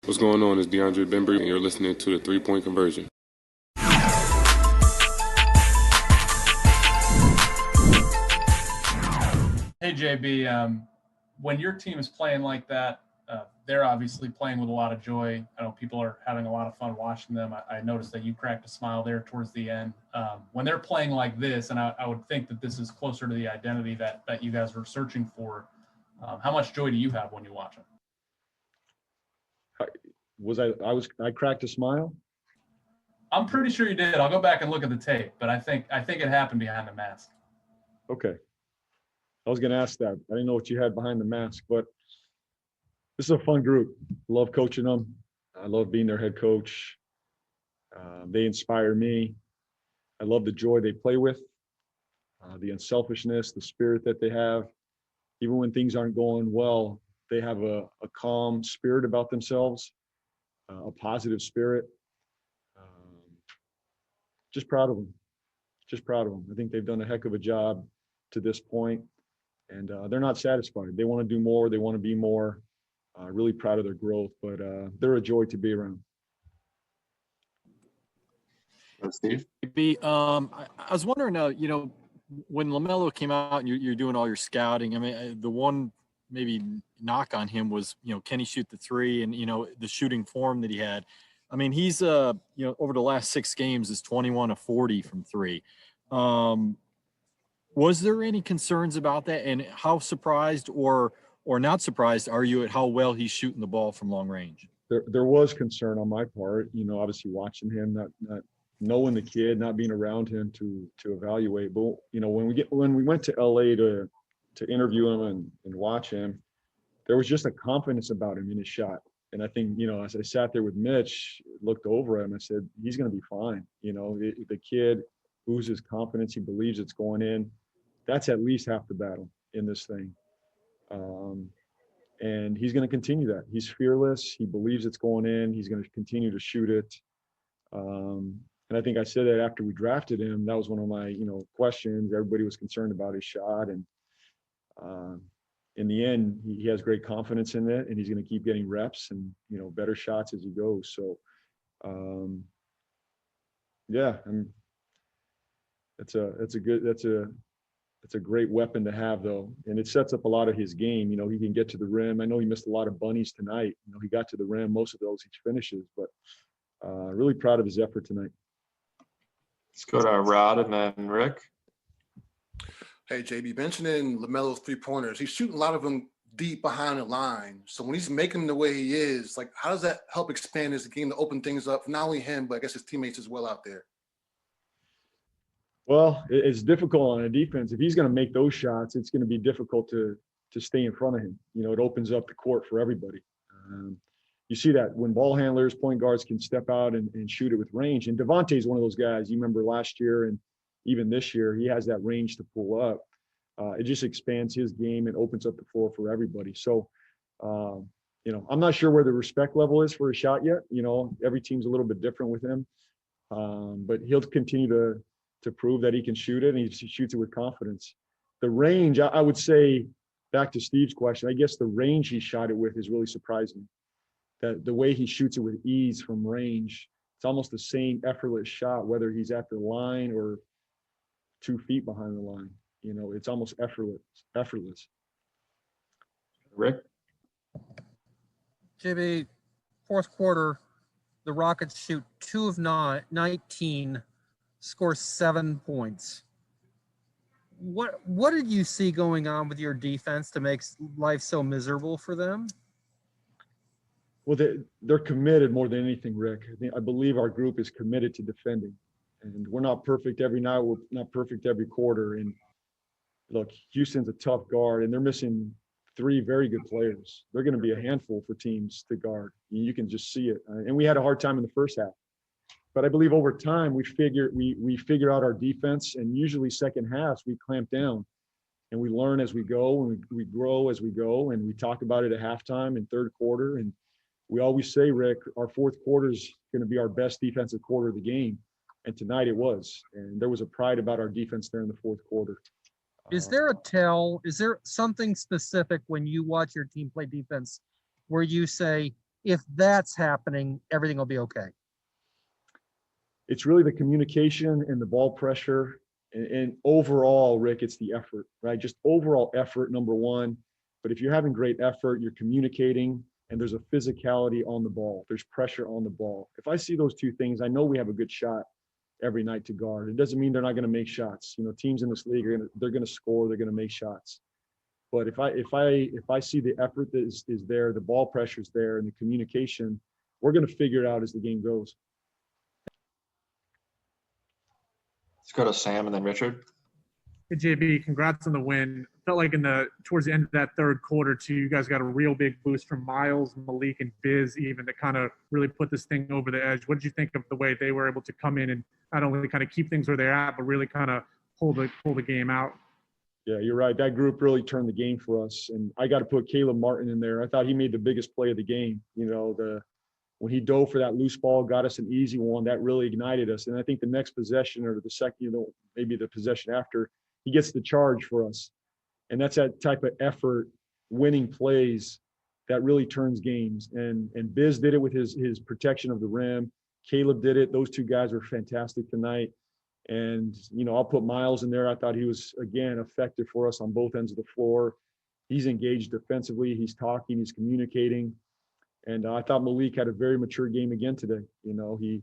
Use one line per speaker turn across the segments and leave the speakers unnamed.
What's going on? It's DeAndre Bembry, and you're listening to the 3-Point Conversion.
Hey, JB, when your team is playing like that, they're obviously playing with a lot of joy. I know people are having a lot of fun watching them. I noticed that you cracked a smile there towards the end. When they're playing like this, and I would think that this is closer to the identity that you guys were searching for, how much joy do you have when you watch them?
I cracked a smile?
I'm pretty sure you did. I'll go back and look at the tape, but I think it happened behind the mask.
Okay. I was going to ask that. I didn't know what you had behind the mask, but this is a fun group. Love coaching them. I love being their head coach. They inspire me. I love the joy they play with, the unselfishness, the spirit that they have. Even when things aren't going well, they have a calm spirit about themselves, a positive spirit. Just proud of them. Just proud of them. I think they've done a heck of a job to this point, and they're not satisfied. They want to do more. They want to be more. Really proud of their growth, but they're a joy to be around.
Steve?
I was wondering, when LaMelo came out and you're doing all your scouting, I mean, the one maybe knock on him was, can he shoot the three and, the shooting form that he had. I mean, he's, over the last 6 games is 21 of 40 from three. Was there any concerns about that, and how surprised or not surprised are you at how well he's shooting the ball from long range?
There was concern on my part, obviously watching him, not knowing the kid, not being around him to evaluate. But when we went to LA to interview him and watch him, there was just a confidence about him in his shot. And I think, as I sat there with Mitch, looked over him, I said, he's going to be fine. The kid oozes confidence. He believes it's going in. That's at least half the battle in this thing. And he's going to continue that. He's fearless. He believes it's going in. He's going to continue to shoot it. And I think I said that after we drafted him. That was one of my, questions. Everybody was concerned about his shot. And in the end, he has great confidence in it, and he's going to keep getting reps and, better shots as he goes. So, it's a great weapon to have, though, and it sets up a lot of his game. He can get to the rim. I know he missed a lot of bunnies tonight. He got to the rim, most of those he finishes, but really proud of his effort tonight.
Let's go to Rod and then Rick.
Hey, JB, mentioning LaMelo's 3-pointers, he's shooting a lot of them deep behind the line. So when he's making them the way he is, how does that help expand his game to open things up for not only him, but I guess his teammates as well out there?
Well, it's difficult on a defense. If he's going to make those shots, it's going to be difficult to stay in front of him. It opens up the court for everybody. You see that when ball handlers, point guards can step out and shoot it with range. And Devontae is one of those guys. You remember last year and even this year, he has that range to pull up. It just expands his game and opens up the floor for everybody. So, I'm not sure where the respect level is for a shot yet. Every team's a little bit different with him. But he'll continue to prove that he can shoot it, and he shoots it with confidence. The range, I would say, back to Steve's question, I guess the range he shot it with is really surprising. That the way he shoots it with ease from range, it's almost the same effortless shot, whether he's at the line or 2 feet behind the line. It's almost effortless.
Rick?
JB, fourth quarter, the Rockets shoot 2 of 19, score 7 points. What did you see going on with your defense to make life so miserable for them?
Well, they're committed more than anything, Rick. I believe our group is committed to defending. And we're not perfect every night. We're not perfect every quarter. And look, Houston's a tough guard, and they're missing 3 very good players. They're going to be a handful for teams to guard. You can just see it. And we had a hard time in the first half. But I believe over time we figure out our defense, and usually second halves we clamp down and we learn as we go, and we grow as we go, and we talk about it at halftime and third quarter. And we always say, Rick, our fourth quarter is going to be our best defensive quarter of the game. And tonight it was. And there was a pride about our defense there in the fourth quarter.
Is there something specific when you watch your team play defense where you say, if that's happening, everything will be okay?
It's really the communication and the ball pressure. And overall, Rick, it's the effort, right? Just overall effort, number one. But if you're having great effort, you're communicating, and there's a physicality on the ball. There's pressure on the ball. If I see those two things, I know we have a good shot every night to guard. It doesn't mean they're not going to make shots. You know, teams in this league they're going to score. They're going to make shots. But if I see the effort that is there, the ball pressure is there, and the communication, we're going to figure it out as the game goes.
Let's go to Sam and then Richard.
Hey, JB, congrats on the win. Felt like towards the end of that third quarter too, you guys got a real big boost from Miles, Malik, and Biz even to kind of really put this thing over the edge. What did you think of the way they were able to come in and not only kind of keep things where they're at, but really kind of pull the game out?
Yeah, you're right. That group really turned the game for us. And I got to put Caleb Martin in there. I thought he made the biggest play of the game. You know, when he dove for that loose ball, got us an easy one, that really ignited us. And I think the next possession or the second, you know, maybe the possession after, he gets the charge for us. And that's that type of effort, winning plays that really turns games. And Biz did it with his protection of the rim. Caleb did it. Those two guys were fantastic tonight. And, you know, I'll put Miles in there. I thought he was, again, effective for us on both ends of the floor. He's engaged defensively. He's talking. He's communicating. And I thought Malik had a very mature game again today. You know, he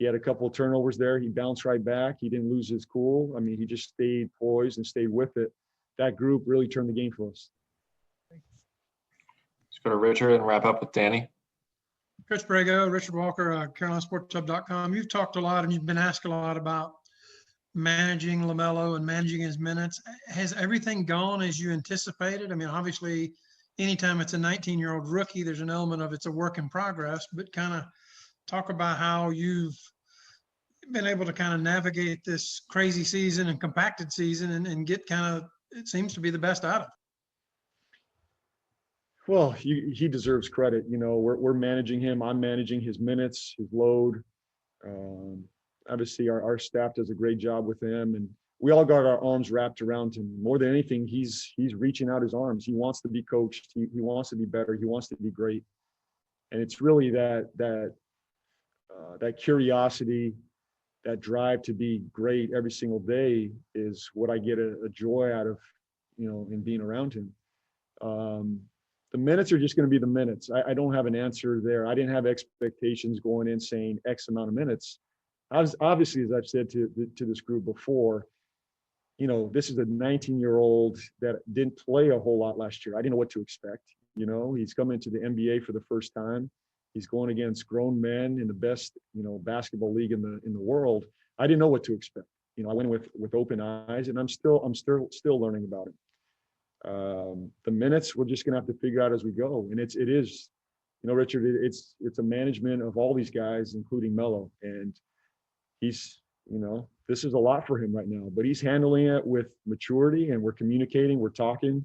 had a couple of turnovers there. He bounced right back. He didn't lose his cool. I mean, he just stayed poised and stayed with it. That group really turned the game for us.
Let's go to Richard and wrap up with Danny.
Coach Brago, Richard Walker, CarolinaSportsHub.com. You've talked a lot and you've been asked a lot about managing LaMelo and managing his minutes. Has everything gone as you anticipated? I mean, obviously, anytime it's a 19-year-old rookie, there's an element of it's a work in progress, but kind of talk about how you've been able to kind of navigate this crazy season and compacted season and get kind of, it seems to be the best out of it.
Well, he deserves credit. You know, we're managing him. I'm managing his minutes, his load. Obviously, our staff does a great job with him, and we all got our arms wrapped around him. More than anything, he's reaching out his arms. He wants to be coached. He wants to be better. He wants to be great. And it's really that curiosity, that drive to be great every single day is what I get a joy out of, you know, in being around him. The minutes are just going to be the minutes. I don't have an answer there. I didn't have expectations going in saying X amount of minutes. Obviously, as I've said to this group before, you know, this is a 19-year-old that didn't play a whole lot last year. I didn't know what to expect. You know, he's coming to the NBA for the first time. He's going against grown men in the best, you know, basketball league in the world. I didn't know what to expect. You know, I went with open eyes, and I'm still learning about it. The minutes we're just gonna have to figure out as we go, and it is, you know, Richard, it's a management of all these guys, including Melo, and he's, you know, this is a lot for him right now, but he's handling it with maturity, and we're communicating, we're talking,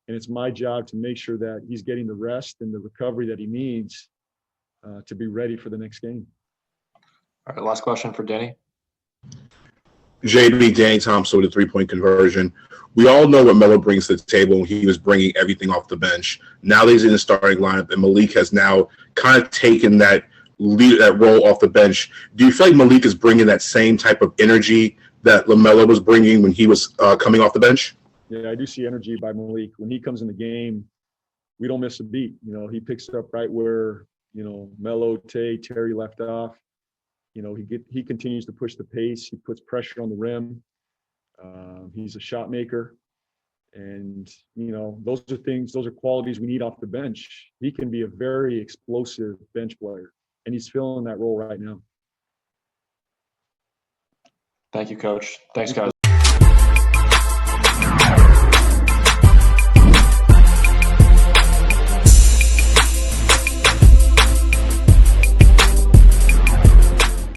and it's my job to make sure that he's getting the rest and the recovery that he needs to be ready for the next game.
All right, last question for Danny.
JB, Danny Thompson with a three-point conversion. We all know what Melo brings to the table. He was bringing everything off the bench. Now that he's in the starting lineup, and Malik has now kind of taken that role off the bench. Do you feel like Malik is bringing that same type of energy that LaMelo was bringing when he was coming off the bench?
Yeah, I do see energy by Malik. When he comes in the game, we don't miss a beat. You know, he picks up right where, you know, Melo, Terry left off. You know, he continues to push the pace. He puts pressure on the rim. He's a shot maker. And, you know, those are qualities we need off the bench. He can be a very explosive bench player, and he's filling that role right now.
Thank you, Coach. Thanks, guys.